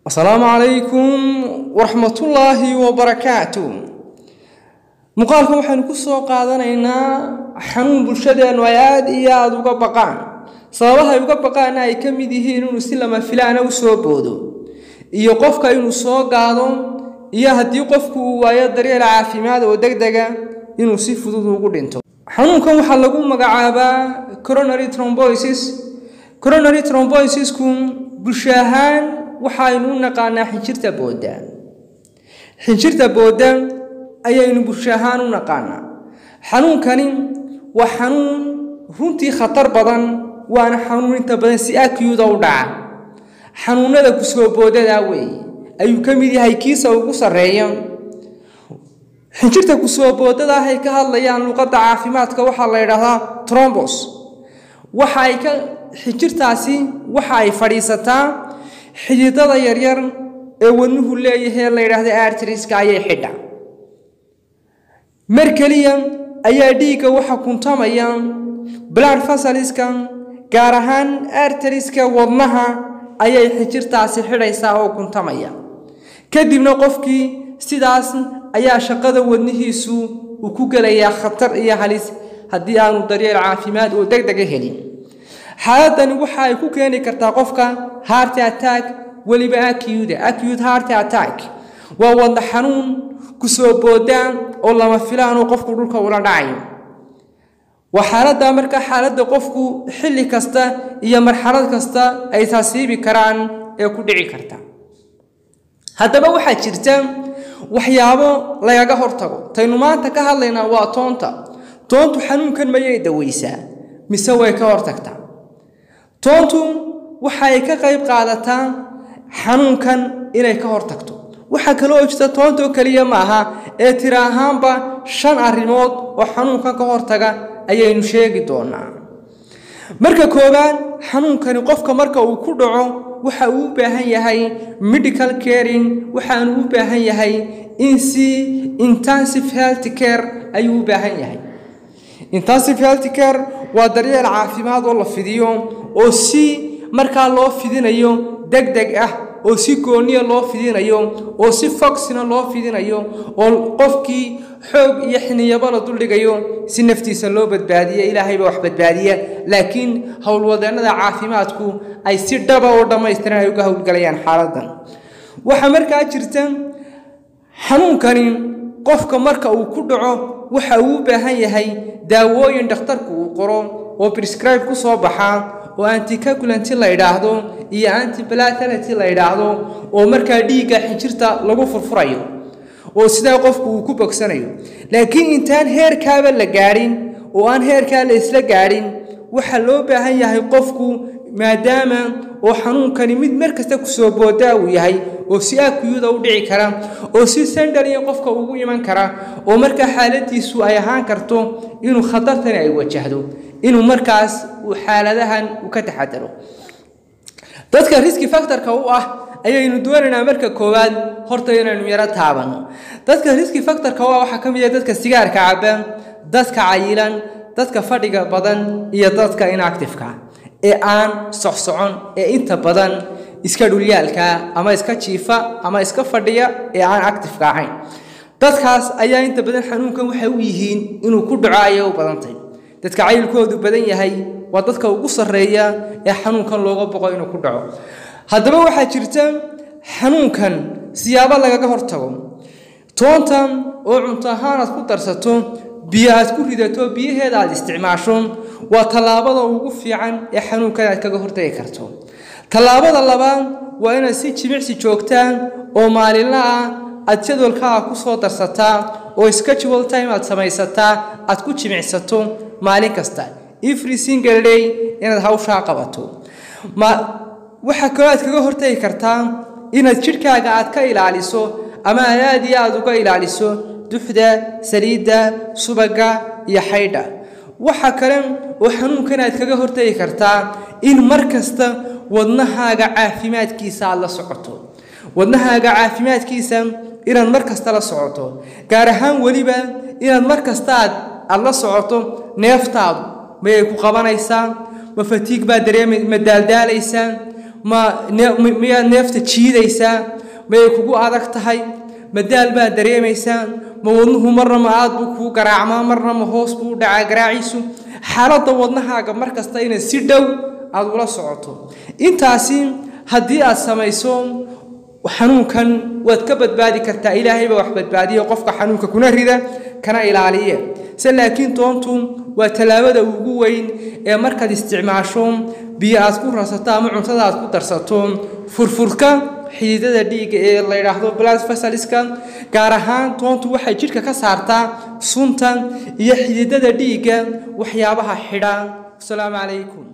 السلام عليكم ورحمة الله وبركاته. مقالكم وحن كسو قادنينا حنون بلشده نوياد إياد وقبقان صابها يقبقان أي كميدهين ونسلم فلان وسو بودو إيا قفك إنو سو قادون إيا هدي قفك وياد دريع العافيماد ودقدقا إنو سيفدود وقودينتو حنونكم وحلقون مقعابا coronary thrombosis كم بلشاهان waxaynu naqaanaa xinjirta booda ayaynu bulshahaan u naqaanaa xanuunkani waa xanuun runtii khatar badan waana xanuun inta badan si akiyuda u dhaca xanuunada ku soo boodada ayuu ka mid yahay kiisa ugu sareeya xinjirta ku soo boodada ay ka hadlayaan luqadda caafimaadka waxa la yiraahdaa thrombus xinjirtaasi waxa ay fadhiisataa xididada yaryar ee wadnuhu leeyahay la yiraahdo arterieska ayay xidha markaliya ayaa dhiiga waxa kuntamaya blood vessels-ka gaar ahaan arterieska wadnaha ayay xididtaasi xidhaysaa oo kuntamaya kadibna qofkii sidaas ayaa shaqada wadnihiisu uu ku galayaa khatar iyo halis haddii aanu daryeel caafimaad oo degdeg ah helin xaaladani waxa ay ku keeni kartaa qofka heart attack waliba acute heart attack waa wadna xanuun ku soo booda oo lama filaan oo qofku dhulka ula dhacayo waxaalada marka xaaladda qofku xilli kasta iyo marxalad kasta ay taasiibi karaan ee ku dhici karta haddaba waxa jirta waxyaabo laga hortago taynu maanta ka hadlaynaa waa toontu xanuunkan ma ay daweysaa mise way ka hortagtaa toontu waxay ka qayb qaadataa xanuunkan inay ka hortagto waxa kale oo jirta toonto kaliya ma aha ee tira ahaanba 5 arrimood oo xanuunkan ka hortaga ayaynu sheegi doonaa marka kooban xanuunkani qofka marka uu ku dhaco waxa uu u baahan yahay medical caring waxa uu u baahan yahay intensive health care ayuu u baahan yahay intensive health care waa daryeel caafimaad oo la fidiyo oo si marka loo fidinayo degdeg ah oo si gooniya loo fidinayo oo si fogsina loo fidinayo oo qofkii xoog iyo xiniyaba la duldhigayo si naftiisa loo badbaadiyo ilaahay baa wax badbaadiya laakiin hawlwadeennada caafimaadku ay si dhab ah oo dhameystiran ay uga hawlgalayaan xaaladdan waxa markaa jirta xanuunkani qofka marka uu ku dhaco waxa uu u baahan yahay daawooyin dhakhtarku uu qoro oo prescribe ku soo baxaa oo anticoagulant la yiraahdo iyo antiplatelet la yiraahdo oo marka dhiiga xinjirta lagu furfurayo oo sida qofku uu ku bogsanayo laakiin intaan heerkaaba la gaarin oo aan heerka la isla gaarin waxa loo baahan yahay qofku maadaama oo xanuunkani mid markasta ku soo booda uu yahay oo si akiyuda u dhici kara oo si sandaliya qofka ugu iman kara oo marka xaaladiisu ay ahaan karto inuu khatartan ay wajahdo inuu markaas xaaladahan u ka taxadaro dadka risk factor-ka u ah ayaynu doonaynaa marka koowaad horta inaynu yara taabano dadka risk factor-ka waxa ka mid ah dadka sigaarka caba dadka cayilan dadka fadhiga badan iyo dadka inactive-ka ee aan socsocon ee inta badan iska dhulyaalka ama iska jiifa ama iska fadhiya ee aan active-ka ahayn dadkaas ayaa inta badan xanuunkan waxa uu yihiin inuu ku dhacayo u badantay dadka cayilkoodu badan yahay waa dadka ugu sareeya ee xanuunkan looga boqo inuu ku dhaco haddaba waxa jirta xanuunkan siyaabo laga hortago toonta oo cunto ahaan aad ku darsato biyo aad ku ridato biyaheeda aad isticmaasho waa talaabada ugu fiican ee xanuunkan aad kaga hortagi karto talaabada labaad waa inaad si jimicsi joogtaa oo maalinle ah aad jadwalkaaga ku soo darsataa oo schedule time aad samaysataa aad ku jimicsato maalin kasta every single day inaad hawsha qabato waxa kale aad kaga hortagi kartaa inaad jirkaaga aad ka ilaaliso ama aad iyo aad uga ilaaliso duxda saliida subaga iyo xaydha waxa kale oo xanuunkan aad kaga hortagi kartaa in markasta wadnahaaga caafimaadkiisa la socoto wadnahaaga caafimaadkiisa inaad markasta la socoto gaar ahaan waliba inaad markasta aad la socoto neeftaadu ma ay ku qabanaysaa ma fatiig baa dareemay ma daaldaalaysaa miyaad neefta jiidaysaa mayay kugu adag tahay madaal baad dareemaysaa ma wadnuhu marna ma aad buu kuu garaacmaa marna ma hoos buu dhacaa garaaciisu xaaladda wadnahaaga mar kasta inaad si dhow aad ula socoto intaasi haddii aad samayso xanuunkan waad ka badbaadi kartaa ilaahay baa wax badbaadiya qofka xanuunka kuna rida kana ilaaliya laakiin toontu waa talaabada ugu weyn ee markaad isticmaasho biyo aad ku rasato ama cuntada aad ku darsato furfurka xididada dhiigga ee la yiraahdo blood vessels-ka gaar ahaan toontu waxay jidhka ka saartaa sunta iyo xididada dhiigga waxyaabaha xidha. Assalaamu calaykum.